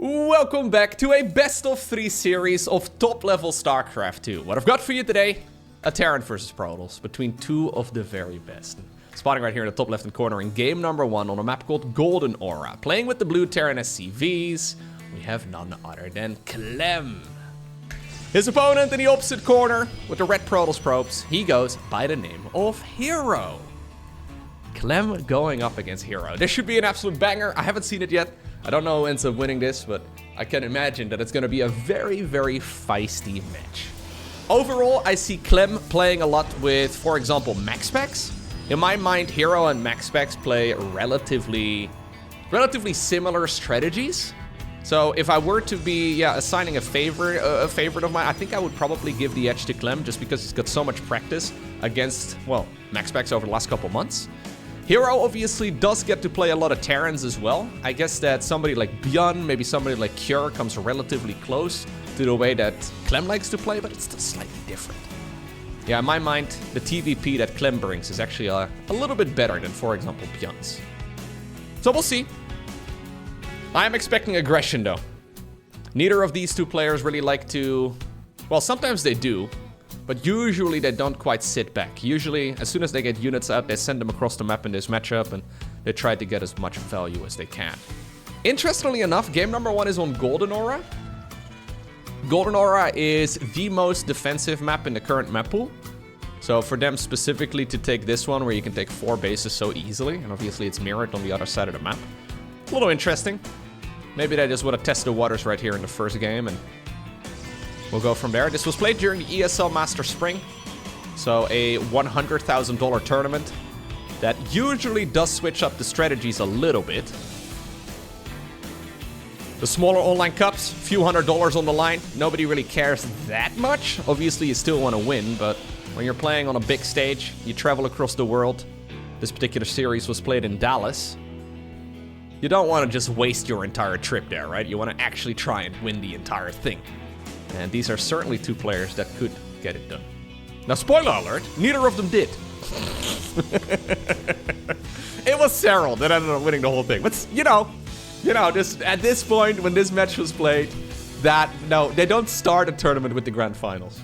Welcome back to a best of 3 series of top level StarCraft 2. What I've got for you today, a Terran versus Protoss, between two of the very best. Spotting right here in the top left hand corner in game number 1 on a map called Golden Aura. Playing with the blue Terran SCVs, we have none other than Clem. His opponent in the opposite corner with the red Protoss probes, he goes by the name of herO. Clem going up against herO. This should be an absolute banger. I haven't seen it yet. I don't know who ends up winning this, but I can imagine that it's going to be a very, very feisty match. Overall, I see Clem playing a lot with, for example, max specs. In my mind, herO and max specs play relatively similar strategies. So if I were to be assigning a favorite of mine, I think I would probably give the edge to Clem just because he's got so much practice against, well, max specs over the last couple months. herO obviously does get to play a lot of Terrans as well. I guess that somebody like Bjorn, maybe somebody like Cure comes relatively close to the way that Clem likes to play, but it's still slightly different. Yeah, in my mind, the TVP that Clem brings is actually a little bit better than, for example, Bjorn's. So we'll see. I am expecting aggression though. Neither of these two players really like to... Well, sometimes they do. But usually they don't quite sit back. Usually, as soon as they get units out, they send them across the map in this matchup and they try to get as much value as they can. Interestingly enough, game number 1 is on Golden Aura. Golden Aura is the most defensive map in the current map pool. So for them specifically to take this one where you can take 4 bases so easily, and obviously it's mirrored on the other side of the map. It's a little interesting. Maybe they just want to test the waters right here in the first game and we'll go from there. This was played during the ESL Master Spring. So a $100,000 tournament that usually does switch up the strategies a little bit. The smaller online cups, few $100s on the line. Nobody really cares that much. Obviously you still want to win, but when you're playing on a big stage, you travel across the world. This particular series was played in Dallas. You don't want to just waste your entire trip there, right? You want to actually try and win the entire thing. And these are certainly two players that could get it done. Now, spoiler alert, neither of them did. It was Cyril that ended up winning the whole thing. But, you know, just at this point, when this match was played, no, they don't start a tournament with the grand finals.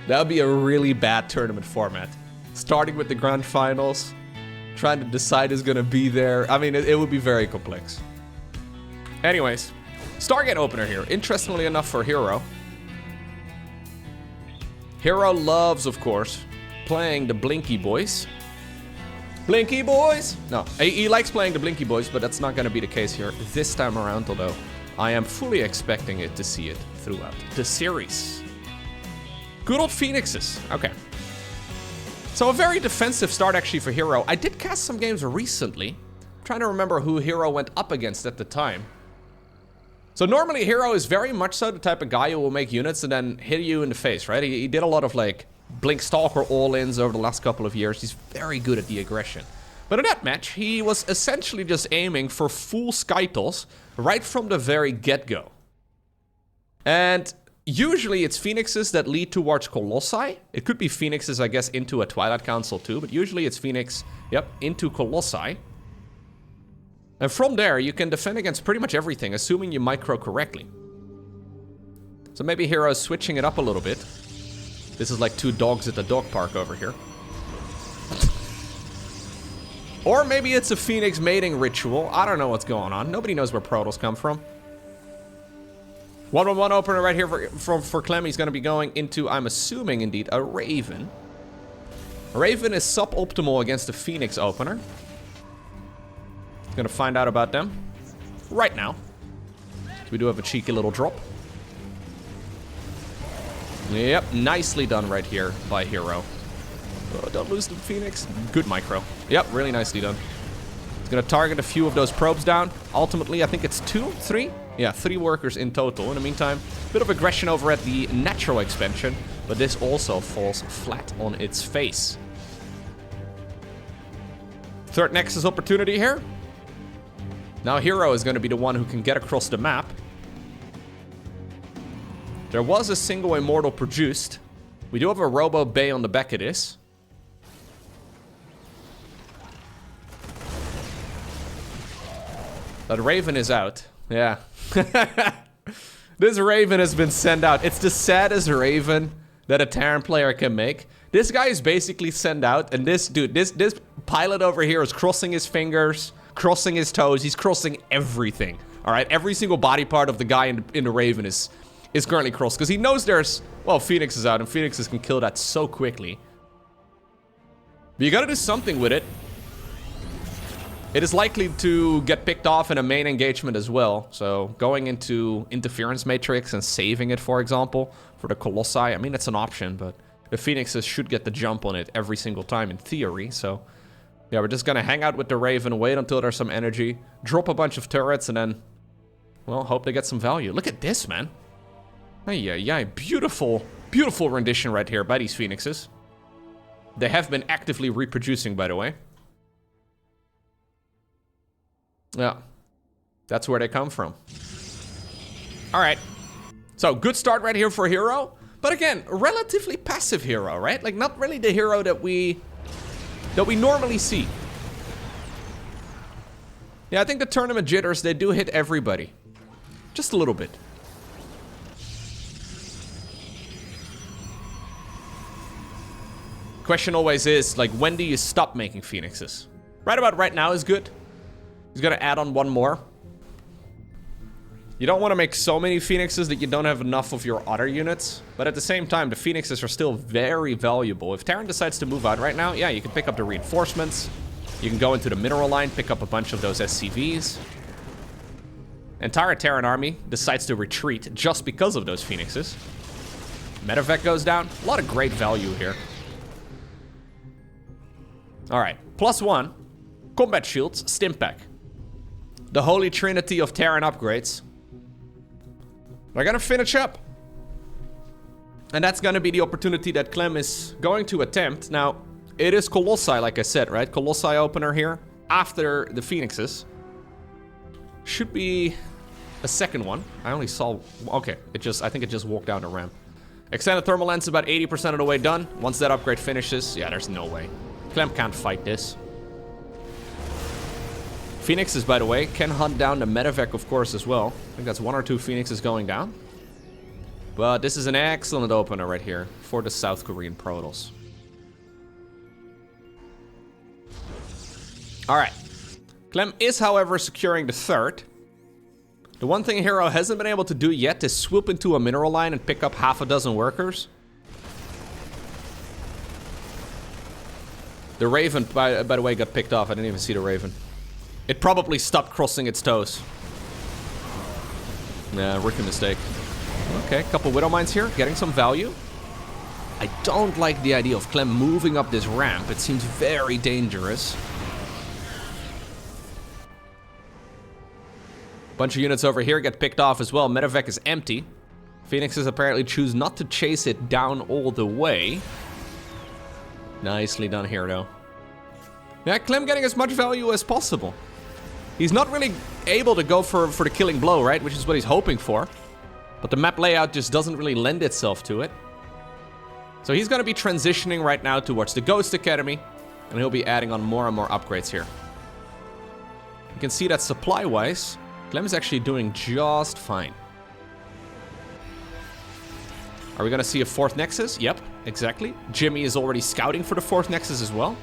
That would be a really bad tournament format. Starting with the grand finals, trying to decide who's going to be there. I mean, it would be very complex. Anyways, Stargate opener here. Interestingly enough for herO. herO loves, of course, playing the Blinky Boys. Blinky Boys! No, he likes playing the Blinky Boys, but that's not going to be the case here this time around, although I am fully expecting it to see it throughout the series. Good old Phoenixes. Okay. So a very defensive start actually for herO. I did cast some games recently. I'm trying to remember who herO went up against at the time. So normally herO is very much so the type of guy who will make units and then hit you in the face, right? He did a lot of like Blink Stalker all-ins over the last couple of years. He's very good at the aggression. But in that match, he was essentially just aiming for full Skytles right from the very get-go. And usually it's Phoenixes that lead towards Colossi. It could be Phoenixes, I guess, into a Twilight Council too, but usually it's Phoenix, into Colossi. And from there, you can defend against pretty much everything, assuming you micro correctly. So maybe herO's switching it up a little bit. This is like 2 dogs at the dog park over here. Or maybe it's a Phoenix mating ritual. I don't know what's going on. Nobody knows where Protoss come from. 1-1-1 opener right here for Clem. He's going to be going into, I'm assuming, indeed, a Raven. A Raven is suboptimal against a Phoenix opener. Gonna find out about them right now. We do have a cheeky little drop. Yep, nicely done right here by herO. Oh, don't lose the Phoenix. Good micro. Yep, really nicely done. It's gonna target a few of those probes down. Ultimately, I think it's 3? Yeah, 3 workers in total. In the meantime, a bit of aggression over at the natural expansion, but this also falls flat on its face. Third Nexus opportunity here. Now herO is going to be the one who can get across the map. There was a single Immortal produced. We do have a Robo Bay on the back of this. That Raven is out. Yeah. This Raven has been sent out. It's the saddest Raven that a Terran player can make. This guy is basically sent out, and this dude, this pilot over here is crossing his fingers, crossing his toes. He's crossing everything. All right, every single body part of the guy in the Raven is currently crossed because he knows there's, well, Phoenixes out, and Phoenixes can kill that so quickly. But you gotta do something with it. It is likely to get picked off in a main engagement as well. So going into interference matrix and saving it, for example, for the Colossi. I mean, that's an option, but the Phoenixes should get the jump on it every single time in theory. So yeah, we're just gonna hang out with the Raven, wait until there's some energy, drop a bunch of turrets, and then, well, hope they get some value. Look at this, man. Yeah, beautiful, beautiful rendition right here by these Phoenixes. They have been actively reproducing, by the way. Yeah, that's where they come from. All right, so good start right here for hero, but again, a relatively passive hero, right? Like not really the hero that we normally see. Yeah, I think the tournament jitters, they do hit everybody, just a little bit. Question always is, like, when do you stop making Phoenixes? Right about right now is good. He's gonna add on one more. You don't want to make so many Phoenixes that you don't have enough of your other units. But at the same time, the Phoenixes are still very valuable. If Terran decides to move out right now, yeah, you can pick up the reinforcements. You can go into the mineral line, pick up a bunch of those SCVs. Entire Terran army decides to retreat just because of those Phoenixes. Medevac goes down. A lot of great value here. All right, +1. Combat shields, Stimpack. The holy trinity of Terran upgrades. They're gonna finish up. And that's gonna be the opportunity that Clem is going to attempt. Now, it is Colossi, like I said, right? Colossi opener here after the Phoenixes. Should be a second one. I only saw, okay, I think it just walked down the ramp. Extended thermal lens about 80% of the way done. Once that upgrade finishes, yeah, there's no way. Clem can't fight this. Phoenixes, by the way, can hunt down the medevac, of course, as well. I think that's 1 or 2 Phoenixes going down. But this is an excellent opener right here for the South Korean Protoss. All right. Clem is, however, securing the third. The one thing hero hasn't been able to do yet is swoop into a mineral line and pick up half a dozen workers. The Raven, by the way, got picked off. I didn't even see the Raven. It probably stopped crossing its toes. Nah, rookie mistake. Okay, couple Widow Mines here, getting some value. I don't like the idea of Clem moving up this ramp. It seems very dangerous. Bunch of units over here get picked off as well. Medevac is empty. Phoenixes apparently choose not to chase it down all the way. Nicely done here, though. Yeah, Clem getting as much value as possible. He's not really able to go for the killing blow, right? Which is what he's hoping for. But the map layout just doesn't really lend itself to it. So he's going to be transitioning right now towards the Ghost Academy. And he'll be adding on more and more upgrades here. You can see that supply-wise, Clem is actually doing just fine. Are we going to see a 4th Nexus? Yep, exactly. Jimmy is already scouting for the 4th Nexus as well.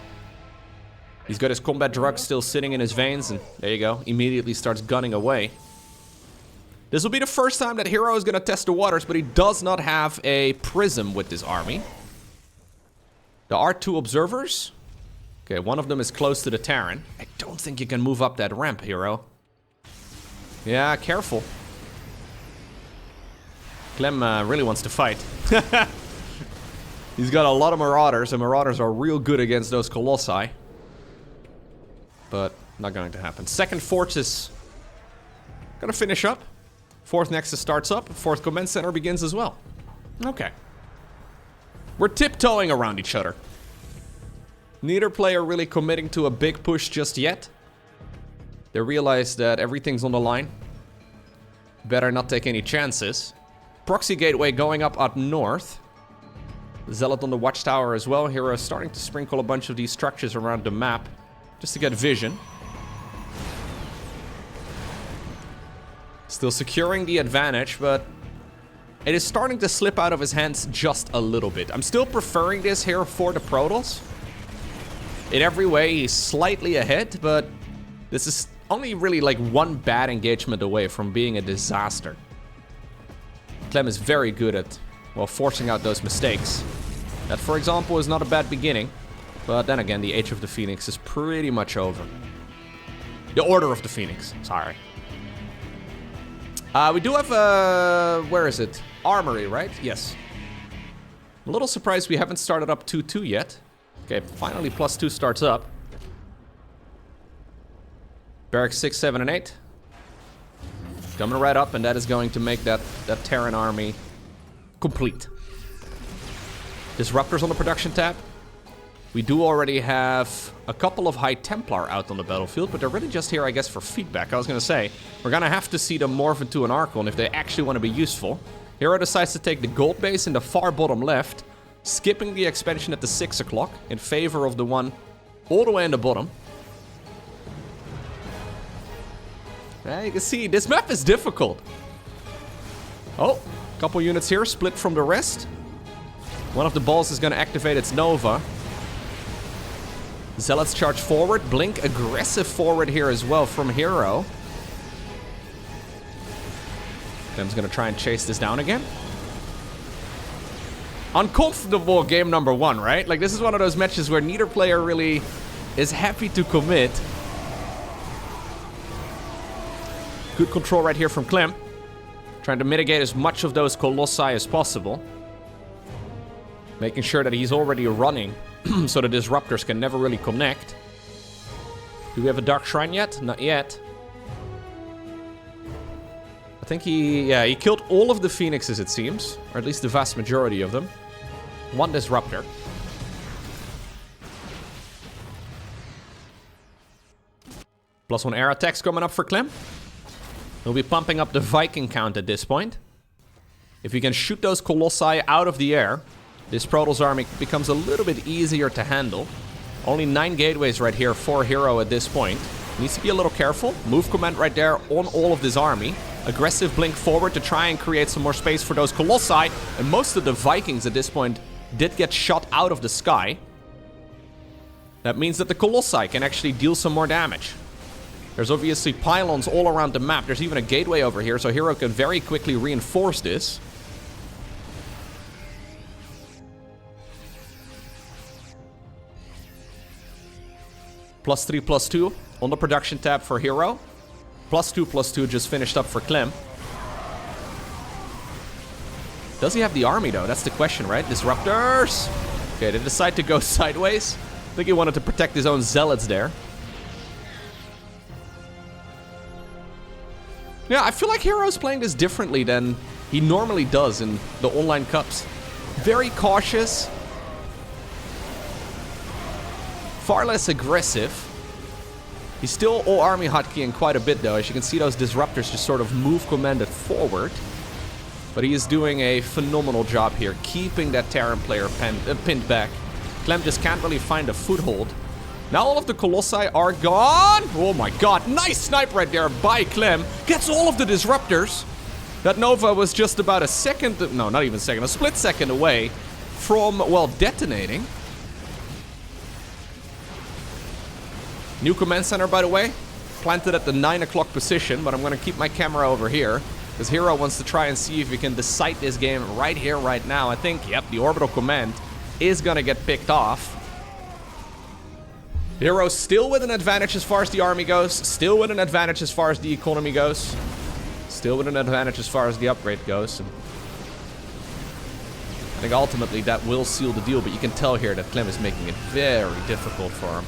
He's got his combat drug still sitting in his veins, and there you go, immediately starts gunning away. This will be the first time that hero is going to test the waters, but he does not have a prism with this army. There are 2 observers. Okay, one of them is close to the Terran. I don't think you can move up that ramp, hero. Yeah, careful. Clem really wants to fight. He's got a lot of Marauders, and Marauders are real good against those Colossi. But not going to happen. Second Fortress gonna finish up. 4th Nexus starts up. 4th Command Center begins as well. Okay. We're tiptoeing around each other. Neither player really committing to a big push just yet. They realize that everything's on the line. Better not take any chances. Proxy Gateway going up north. Zealot on the Watchtower as well. Hero is starting to sprinkle a bunch of these structures around the map. Just to get vision. Still securing the advantage, but it is starting to slip out of his hands just a little bit. I'm still preferring this here for the Protoss. In every way, he's slightly ahead, but this is only really like one bad engagement away from being a disaster. Clem is very good at, well, forcing out those mistakes. That, for example, is not a bad beginning. But then again, the Age of the Phoenix is pretty much over. The Order of the Phoenix, sorry. We do have where is it? Armory, right? Yes. I'm a little surprised we haven't started up 2-2 yet. Okay, finally +2 starts up. Barracks 6, 7, and 8. Coming right up, and that is going to make that Terran army complete. Disruptors on the production tab. We do already have a couple of High Templar out on the battlefield, but they're really just here, I guess, for feedback. I was going to say, we're going to have to see them morph into an Archon if they actually want to be useful. hero decides to take the gold base in the far bottom left, skipping the expansion at the 6 o'clock in favor of the one all the way in the bottom. You can see, this map is difficult. Oh, a couple units here, split from the rest. One of the balls is going to activate its Nova. Zealots charge forward. Blink aggressive forward here as well from hero. Clem's going to try and chase this down again. Uncomfortable game number 1, right? Like, this is one of those matches where neither player really is happy to commit. Good control right here from Clem. Trying to mitigate as much of those Colossi as possible. Making sure that he's already running so the disruptors can never really connect. Do we have a Dark Shrine yet? Not yet. I think he killed all of the Phoenixes, it seems. Or at least the vast majority of them. One disruptor. +1 air attacks coming up for Clem. He'll be pumping up the Viking count at this point. If he can shoot those Colossi out of the air, this Protoss army becomes a little bit easier to handle. Only 9 gateways right here for hero at this point. Needs to be a little careful. Move command right there on all of this army. Aggressive blink forward to try and create some more space for those Colossi. And most of the Vikings at this point did get shot out of the sky. That means that the Colossi can actually deal some more damage. There's obviously pylons all around the map. There's even a gateway over here, so hero can very quickly reinforce this. +3, +2 on the production tab for hero. +2, +2 just finished up for Clem. Does he have the army though? That's the question, right? Disruptors! Okay, they decide to go sideways. I think he wanted to protect his own zealots there. Yeah, I feel like hero's playing this differently than he normally does in the online cups. Very cautious. Far less aggressive. He's still all army hotkeying quite a bit though. As you can see, those disruptors just sort of move commanded forward. But he is doing a phenomenal job here, keeping that Terran player pinned back. Clem just can't really find a foothold. Now all of the Colossi are gone. Oh my god, nice snipe right there by Clem. Gets all of the disruptors. That Nova was just about a second, no, not even a second, a split second away from, well, detonating. New command center, by the way, planted at the 9 o'clock position, but I'm going to keep my camera over here, because hero wants to try and see if we can decide this game right here, right now. I think, yep, the orbital command is going to get picked off. Hero still with an advantage as far as the army goes, still with an advantage as far as the economy goes, still with an advantage as far as the upgrade goes. And I think ultimately that will seal the deal, but you can tell here that Clem is making it very difficult for him.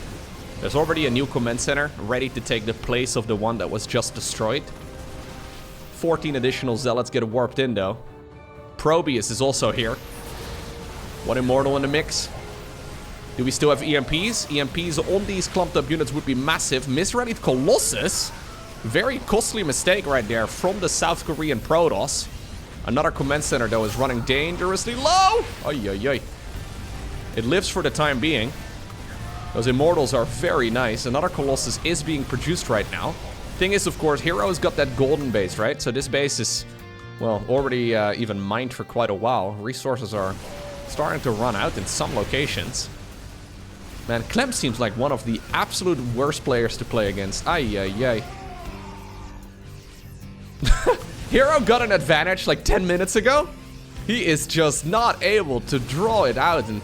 There's already a new command center ready to take the place of the one that was just destroyed. 14 additional zealots get warped in though. Probius is also here. One immortal in the mix. Do we still have EMPs? EMPs on these clumped up units would be massive. Misreadied Colossus. Very costly mistake right there from the South Korean Protoss. Another command center though is running dangerously low. Oy, oy, oy. It lives for the time being. Those immortals are very nice. Another Colossus is being produced right now. Thing is, of course, herO's got that golden base, right? So this base is, well, already even mined for quite a while. Resources are starting to run out in some locations. Man, Clem seems like one of the absolute worst players to play against. Ay, ay, ay. herO got an advantage like 10 minutes ago. He is just not able to draw it out, and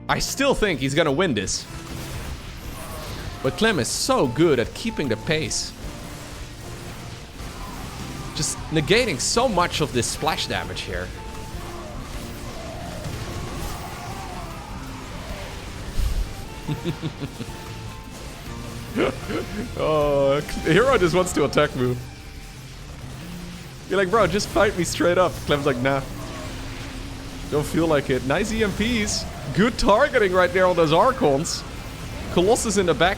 I still think he's gonna win this. But Clem is so good at keeping the pace. Just negating so much of this splash damage here. Oh, herO just wants to attack me. You're like, bro, just fight me straight up. Clem's like, nah. Don't feel like it. Nice EMPs. Good targeting right there on those Archons. Colossus in the back.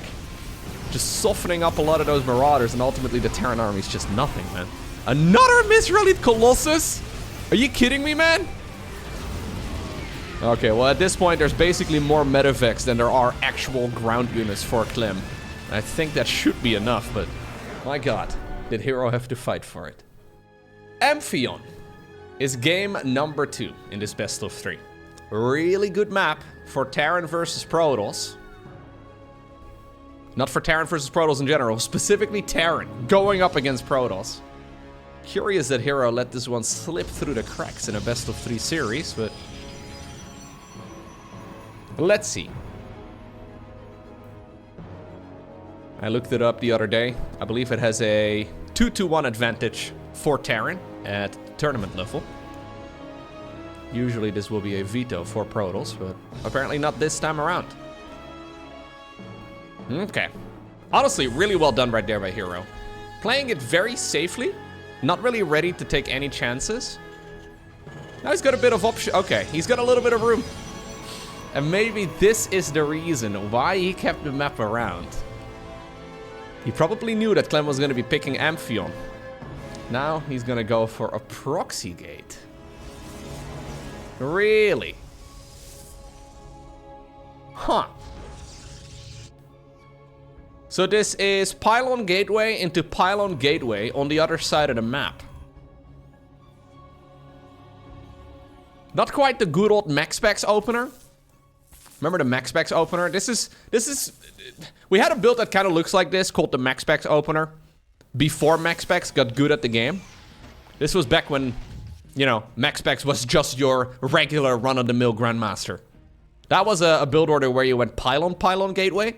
Just softening up a lot of those Marauders, and ultimately the Terran army is just nothing, man. Another misrelied Colossus? Are you kidding me, man? Okay, well, at this point, there's basically more Medivacs than there are actual ground units for Clem. I think that should be enough, but my god, did herO have to fight for it. Amphion is game number 2 in this best of 3. Really good map for Terran versus Protoss. Not for Terran versus Protoss in general, specifically Terran going up against Protoss. Curious that herO let this one slip through the cracks in a best of 3 series, but let's see. I looked it up the other day. I believe it has a 2-to-1 advantage for Terran at tournament level. Usually this will be a veto for Protoss, but apparently not this time around. Okay. Honestly, really well done right there by herO. Playing it very safely. Not really ready to take any chances. Now he's got a bit of option. Okay, he's got a little bit of room. And maybe this is the reason why he kept the map around. He probably knew that Clem was going to be picking Amphion. Now he's going to go for a proxy gate. Really? Huh. So this is pylon gateway into pylon gateway on the other side of the map. Not quite the good old max specs opener. Remember the max specs opener? This is we had a build that kind of looks like this called the max specs opener before max specs got good at the game. This was back when, you know, max specs was just your regular run-of-the-mill grandmaster. That was a build order where you went pylon gateway,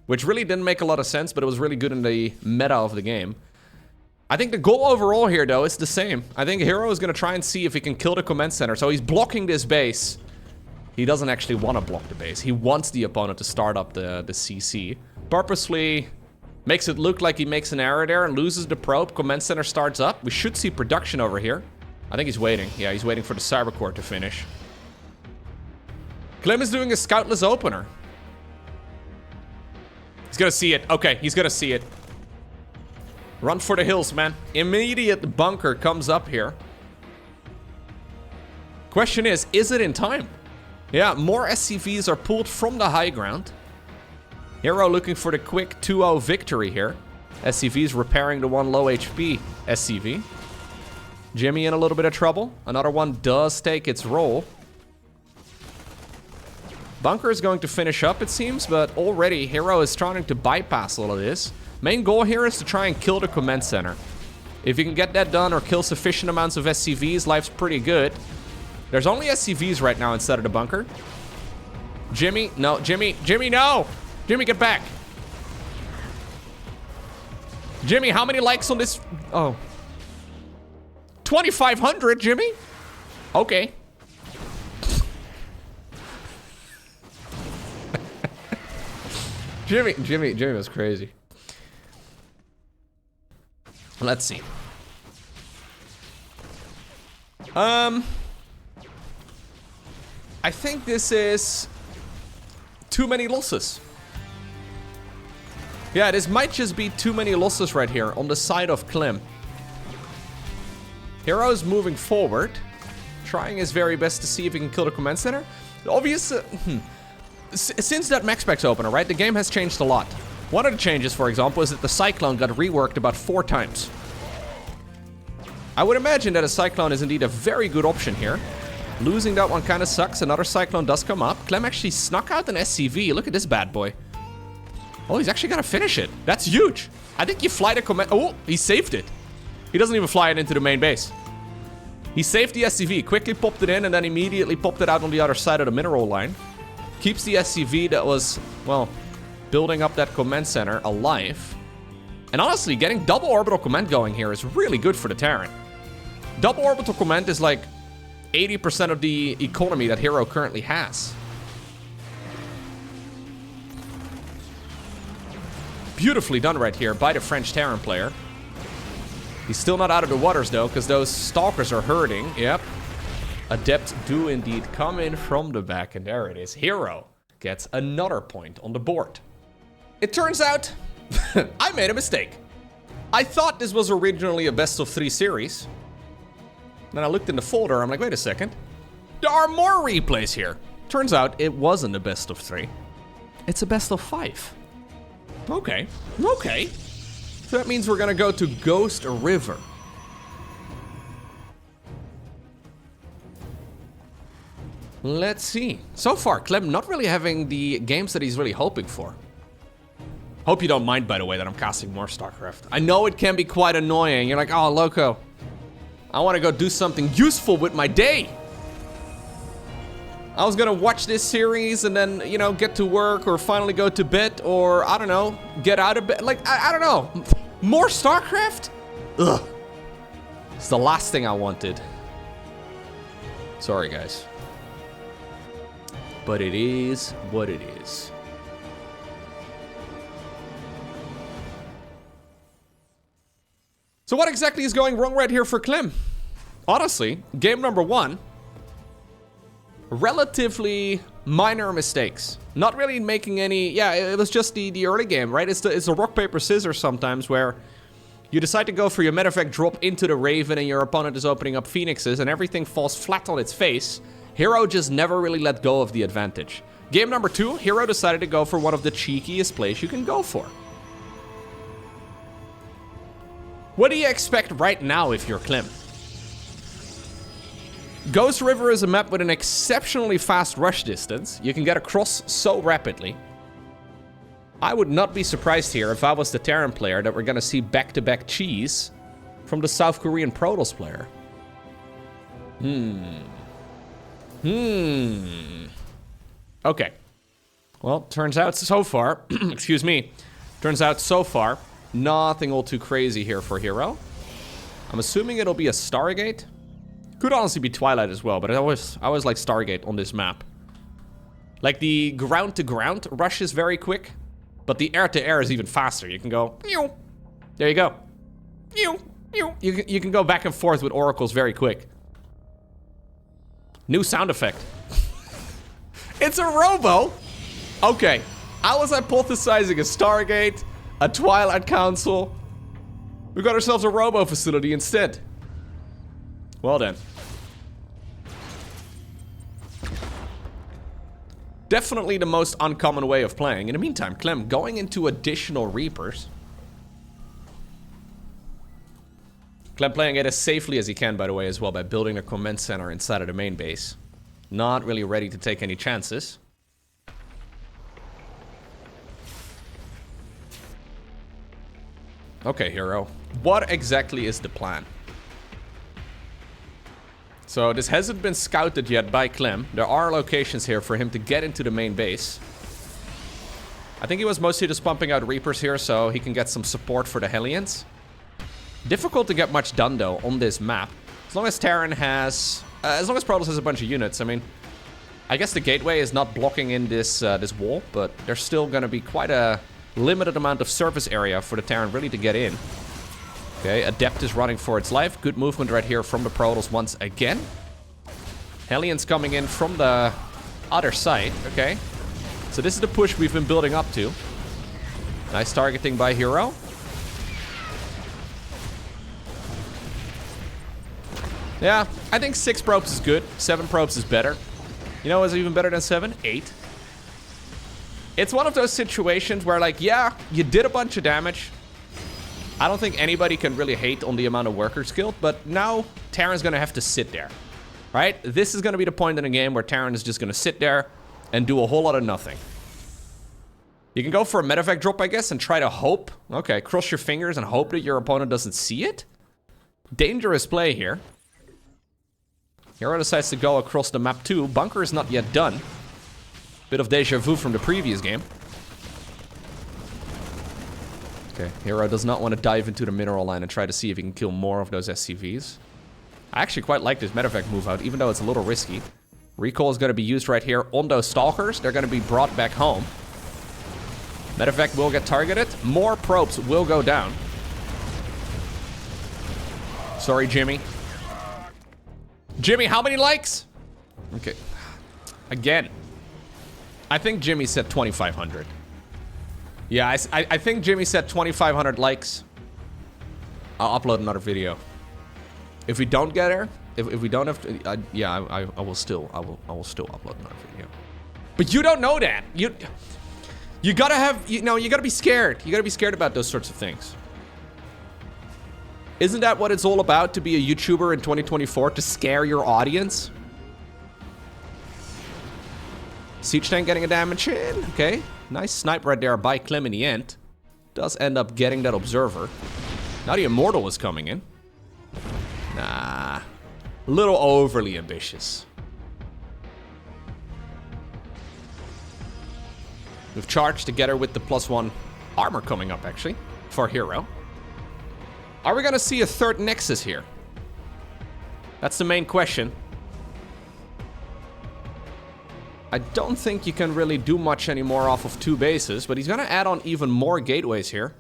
which really didn't make a lot of sense, but it was really good in the meta of the game. I think the goal overall here, though, is the same. I think herO is going to try and see if he can kill the command center. So he's blocking this base. He doesn't actually want to block the base. He wants the opponent to start up the CC. Purposely makes it look like he makes an error there and loses the probe. Command center starts up. We should see production over here. I think he's waiting. Yeah, he's waiting for the cyber core to finish. Clem is doing a scoutless opener. He's gonna see it. Okay, he's gonna see it. Run for the hills, man. Immediate bunker comes up here. Question is it in time? Yeah, more SCVs are pulled from the high ground. herO looking for the quick 2-0 victory here. SCVs repairing the one low HP SCV. Jimmy in a little bit of trouble. Another one does take its role. Bunker is going to finish up, it seems, but already herO is trying to bypass all of this. Main goal here is to try and kill the command center. If you can get that done or kill sufficient amounts of SCVs, life's pretty good. There's only SCVs right now instead of the bunker. Jimmy, no, Jimmy, no! Jimmy, get back! Jimmy, how many likes on this? Oh. 2,500, Jimmy? Okay. Jimmy was crazy. Let's see. I think this is too many losses. Yeah, this might just be too many losses right here on the side of Clem. herO is moving forward, trying his very best to see if he can kill the command center. Obviously, since that max specs opener, right, the game has changed a lot. One of the changes, for example, is that the Cyclone got reworked about 4 times. I would imagine that a Cyclone is indeed a very good option here. Losing that one kind of sucks. Another Cyclone does come up. Clem actually snuck out an SCV. Look at this bad boy. Oh, he's actually gonna finish it. That's huge. I think you fly the command. Oh, he saved it. He doesn't even fly it into the main base. He saved the SCV, quickly popped it in, and then immediately popped it out on the other side of the mineral line. Keeps the SCV that was, well, building up that command center alive. And honestly, getting double orbital command going here is really good for the Terran. Double orbital command is like 80% of the economy that hero currently has. Beautifully done right here by the French Terran player. He's still not out of the waters though, because those stalkers are hurting. Yep. Adepts do indeed come in from the back, and there it is. Hero gets another point on the board. It turns out I made a mistake. I thought this was originally a best of 3 series. Then I looked in the folder, I'm like, wait a second. There are more replays here. Turns out it wasn't a best of 3. It's a best of 5. Okay. So that means we're gonna go to Ghost River. Let's see. So far, Clem not really having the games that he's really hoping for. Hope you don't mind, by the way, that I'm casting more StarCraft. I know it can be quite annoying. You're like, oh, Lowko, I want to go do something useful with my day. I was gonna watch this series and then, you know, get to work or finally go to bed or, I don't know, get out of bed. Like, I don't know. More StarCraft? Ugh. It's the last thing I wanted. Sorry, guys. But it is what it is. So what exactly is going wrong right here for Clem? Honestly, game number 1, relatively minor mistakes. Not really making any, yeah, it was just the early game, right? It's the rock, paper, scissors sometimes where you decide to go for your medevac drop into the Raven and your opponent is opening up Phoenixes and everything falls flat on its face. Hero just never really let go of the advantage. Game number 2, Hero decided to go for one of the cheekiest plays you can go for. What do you expect right now if you're Clem? Ghost River is a map with an exceptionally fast rush distance. You can get across so rapidly. I would not be surprised here if I was the Terran player that we're gonna see back-to-back cheese from the South Korean Protoss player. Okay. Well, turns out so far, excuse me, turns out so far, nothing all too crazy here for Hero. I'm assuming it'll be a Stargate. Could honestly be Twilight as well, but I always like Stargate on this map. Like the ground-to-ground rush is very quick, but the air-to-air is even faster. You can go, meow. There you go. Meow, meow. You can go back and forth with oracles very quick. New sound effect. It's a robo. Okay, I was hypothesizing a Stargate, a Twilight Council. We got ourselves a robo facility instead. Well then. Definitely the most uncommon way of playing. In the meantime, Clem going into additional Reapers. Clem playing it as safely as he can, by the way, as well, by building a command center inside of the main base. Not really ready to take any chances. Okay, Hero. What exactly is the plan? So this hasn't been scouted yet by Clem. There are locations here for him to get into the main base. I think he was mostly just pumping out Reapers here so he can get some support for the Hellions. Difficult to get much done though on this map. As long as Terran has... as long as Protoss has a bunch of units, I mean... I guess the gateway is not blocking in this this wall, but there's still gonna be quite a limited amount of surface area for the Terran really to get in. Okay, Adept is running for its life. Good movement right here from the Protoss once again. Hellions coming in from the other side, okay. So this is the push we've been building up to. Nice targeting by Hero. Yeah, I think 6 probes is good. 7 probes is better. You know what's even better than 7? 8. It's one of those situations where, like, yeah, you did a bunch of damage. I don't think anybody can really hate on the amount of workers killed, but now Terran's gonna have to sit there, right? This is gonna be the point in the game where Terran is just gonna sit there and do a whole lot of nothing. You can go for a medevac drop, I guess, and try to hope. Okay, cross your fingers and hope that your opponent doesn't see it. Dangerous play here. hero decides to go across the map too. Bunker is not yet done. Bit of deja vu from the previous game. Okay, hero does not want to dive into the mineral line and try to see if he can kill more of those SCVs. I actually quite like this medevac move out, even though it's a little risky. Recall is going to be used right here on those stalkers. They're going to be brought back home. Medevac will get targeted. More probes will go down. Sorry, Jimmy. Jimmy, how many likes? Okay. Again. I think Jimmy said 2,500. Yeah, I think Jimmy said 2,500 likes. I'll upload another video. If we don't get there, if we don't have to, yeah, I will still upload another video. But you don't know that. You gotta have, you gotta be scared. You gotta be scared about those sorts of things. Isn't that what it's all about, to be a YouTuber in 2024, to scare your audience? Siege tank getting a damage in. Okay, nice snipe right there by Clem in the end. Does end up getting that observer. Now the Immortal is coming in. Nah, a little overly ambitious. We've charged together with the +1 armor coming up, actually, for hero. Are we gonna see a third Nexus here? That's the main question. I don't think you can really do much anymore off of 2 bases, but he's gonna add on even more gateways here.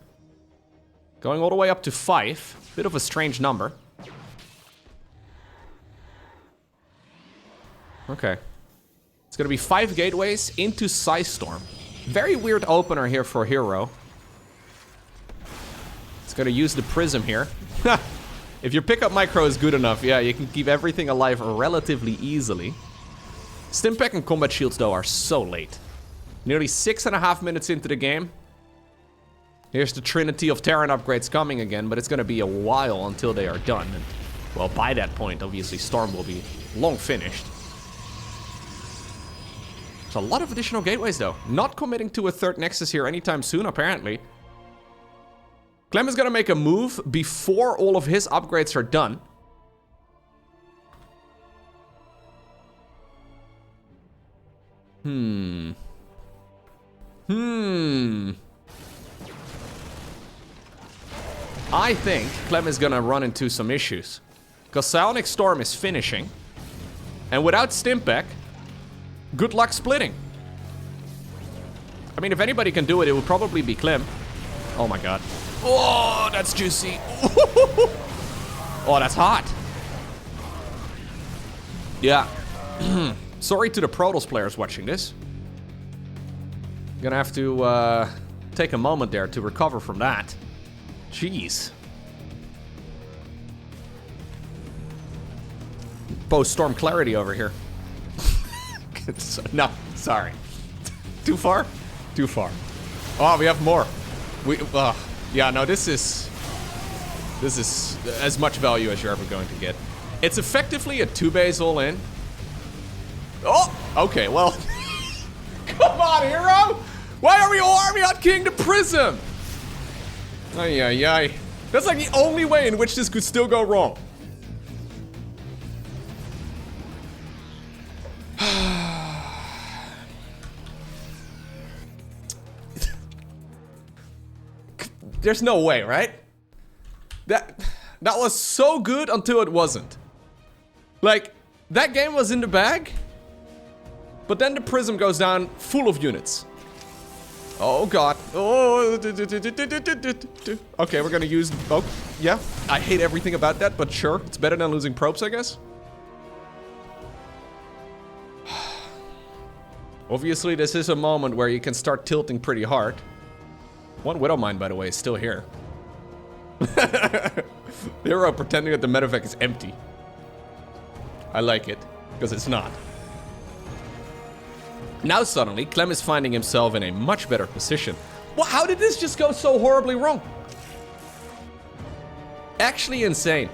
Going all the way up to 5. Bit of a strange number. Okay. It's gonna be 5 gateways into Storm. Very weird opener here for hero. It's gonna use the prism here. If your pickup micro is good enough, yeah, you can keep everything alive relatively easily. Stimpack and combat shields, though, are so late. Nearly 6.5 minutes into the game. Here's the trinity of Terran upgrades coming again, but it's gonna be a while until they are done. And, well, by that point, obviously, Storm will be long finished. There's a lot of additional gateways, though. Not committing to a third Nexus here anytime soon, apparently. Clem is gonna make a move before all of his upgrades are done. I think Clem is gonna run into some issues. Because Psionic Storm is finishing. And without Stimpack, good luck splitting. I mean, if anybody can do it, it would probably be Clem. Oh my god. Oh, that's juicy. Oh, that's hot. Yeah. Sorry to the Protoss players watching this. Gonna have to take a moment there to recover from that. Jeez. Post-storm clarity over here. No, sorry. Too far? Too far. Oh, we have more. Yeah, no, this is as much value as you're ever going to get. It's effectively a 2-base all-in. Oh, okay, well. Come on, hero! Why are we all army out king the prism? Ay, ay, ay. That's like the only way in which this could still go wrong. There's no way, right? That was so good until it wasn't. Like, that game was in the bag, but then the prism goes down full of units. Oh god. Oh. Okay, we're gonna use. Oh, yeah. I hate everything about that, but sure, it's better than losing probes, I guess. Obviously, this is a moment where you can start tilting pretty hard. One Widowmine, by the way, is still here. Hero pretending that the medevac is empty. I like it, because it's not. Now suddenly, Clem is finding himself in a much better position. Well, how did this just go so horribly wrong? Actually insane.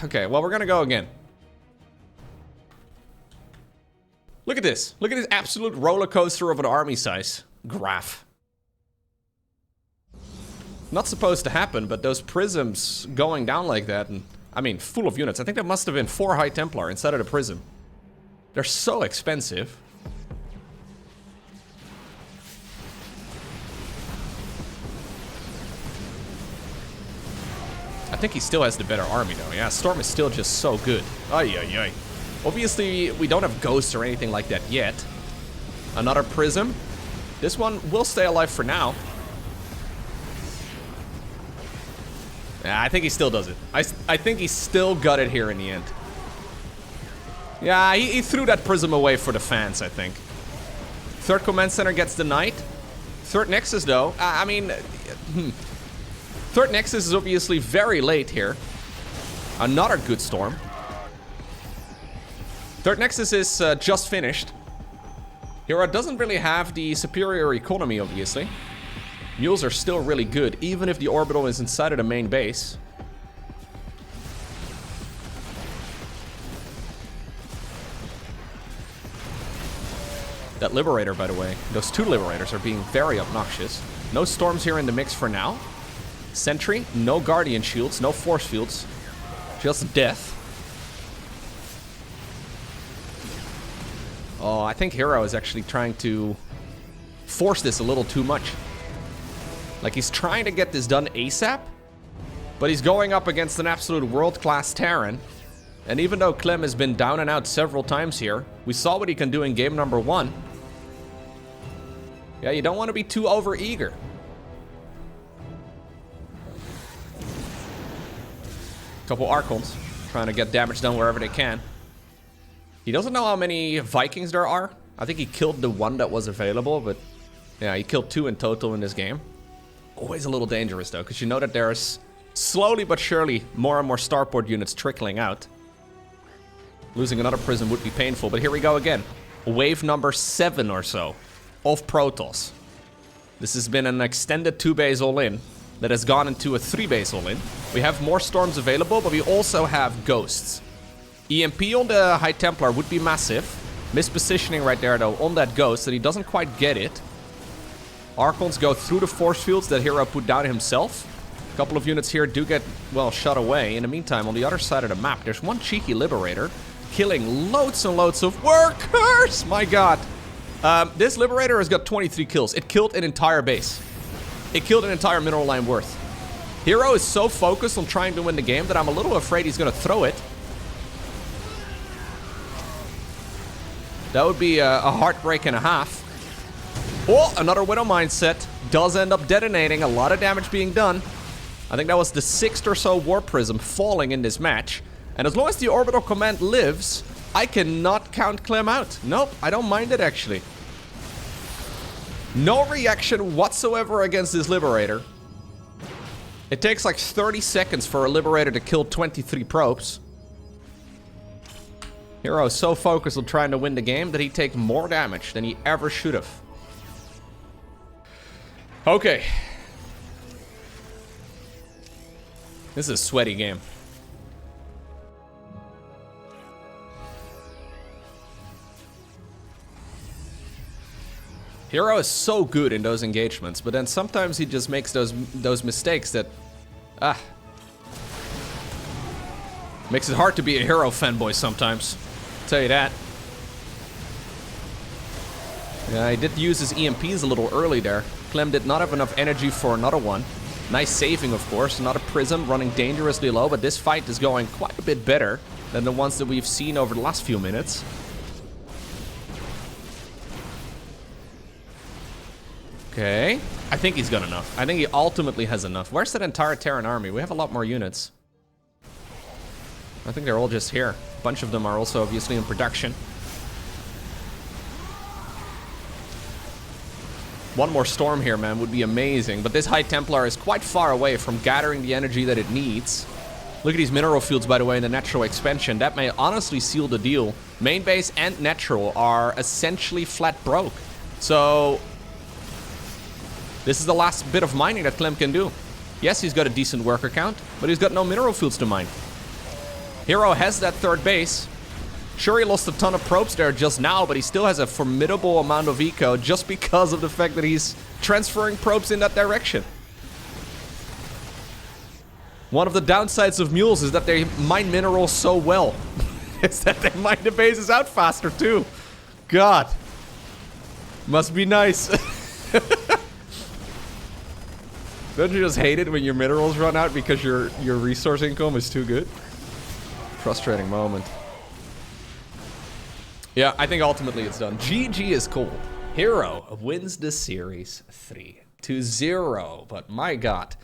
Okay, well, we're gonna go again. Look at this. Look at this absolute roller coaster of an army size graph. Not supposed to happen, but those prisms going down like that, and I mean, full of units. I think that must have been 4 High Templar inside of the prism. They're so expensive. I think he still has the better army though. Yeah, Storm is still just so good. Ay, ay, ay. Obviously, we don't have ghosts or anything like that yet. Another prism. This one will stay alive for now. Yeah, I think he still does it. I think he still got it here in the end. Yeah, he threw that prism away for the fans, I think. Third command center gets the knight. Third nexus though, I mean... Third nexus is obviously very late here. Another good storm. Third nexus is just finished. hero doesn't really have the superior economy, obviously. Mules are still really good, even if the orbital is inside of the main base. That Liberator, by the way, those 2 Liberators are being very obnoxious. No storms here in the mix for now. Sentry, no Guardian shields, no force fields. Just death. Oh, I think hero is actually trying to force this a little too much. Like, he's trying to get this done ASAP, but he's going up against an absolute world-class Terran. And even though Clem has been down and out several times here, we saw what he can do in game number 1. Yeah, you don't want to be too over-eager. Couple Archons trying to get damage done wherever they can. He doesn't know how many Vikings there are. I think he killed the 1 that was available, but yeah, he killed 2 in total in this game. Always a little dangerous though, because you know that there's slowly but surely more and more starport units trickling out. Losing another prism would be painful, but here we go again. Wave number 7 or so of Protoss. This has been an extended 2-base all-in that has gone into a 3-base all-in. We have more storms available, but we also have ghosts. EMP on the High Templar would be massive. Mispositioning right there though on that ghost, that he doesn't quite get it. Archons go through the force fields that hero put down himself. A couple of units here do get, well, shot away. In the meantime, on the other side of the map, there's one cheeky Liberator killing loads and loads of workers. My god. This Liberator has got 23 kills. It killed an entire base. It killed an entire mineral line worth. Hero is so focused on trying to win the game that I'm a little afraid he's going to throw it. That would be a heartbreak and a half. Oh, another Widow mindset does end up detonating. A lot of damage being done. I think that was the 6th or so War Prism falling in this match. And as long as the orbital command lives, I cannot count Clem out. Nope, I don't mind it actually. No reaction whatsoever against this Liberator. It takes like 30 seconds for a Liberator to kill 23 probes. Hero is so focused on trying to win the game that he takes more damage than he ever should have. Okay. This is a sweaty game. Hero is so good in those engagements, but then sometimes he just makes those mistakes that... makes it hard to be a hero fanboy sometimes. I'll tell you that. Yeah, he did use his EMPs a little early there. Clem did not have enough energy for another one. Nice saving, of course. Another Prism running dangerously low, but this fight is going quite a bit better than the ones that we've seen over the last few minutes. Okay. I think he's got enough. I think he ultimately has enough. Where's that entire Terran army? We have a lot more units. I think they're all just here. A bunch of them are also obviously in production. One more storm here, man, would be amazing. But this High Templar is quite far away from gathering the energy that it needs. Look at these mineral fields, by the way, in the natural expansion. That may honestly seal the deal. Main base and natural are essentially flat broke. So this is the last bit of mining that Clem can do. Yes, he's got a decent worker count, but he's got no mineral fields to mine. Hero has that third base. Sure, he lost a ton of probes there just now, but he still has a formidable amount of eco just because of the fact that he's transferring probes in that direction. One of the downsides of mules is that they mine minerals so well. Is that they mine the bases out faster too. God. Must be nice. Don't you just hate it when your minerals run out because your resource income is too good? Frustrating moment. Yeah, I think ultimately it's done. GG is cool. Hero wins the series 3-0. But my God.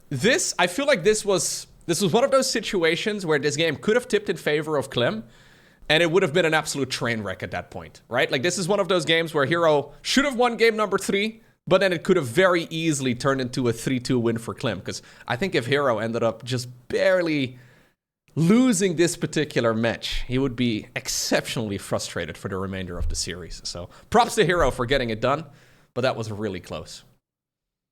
This, I feel like this was one of those situations where this game could have tipped in favor of Clem, and it would have been an absolute train wreck at that point, right? Like, this is one of those games where Hero should have won game number 3, but then it could have very easily turned into a 3-2 win for Clem, because I think if Hero ended up just barely losing this particular match, he would be exceptionally frustrated for the remainder of the series. So props to Hero for getting it done, but that was really close.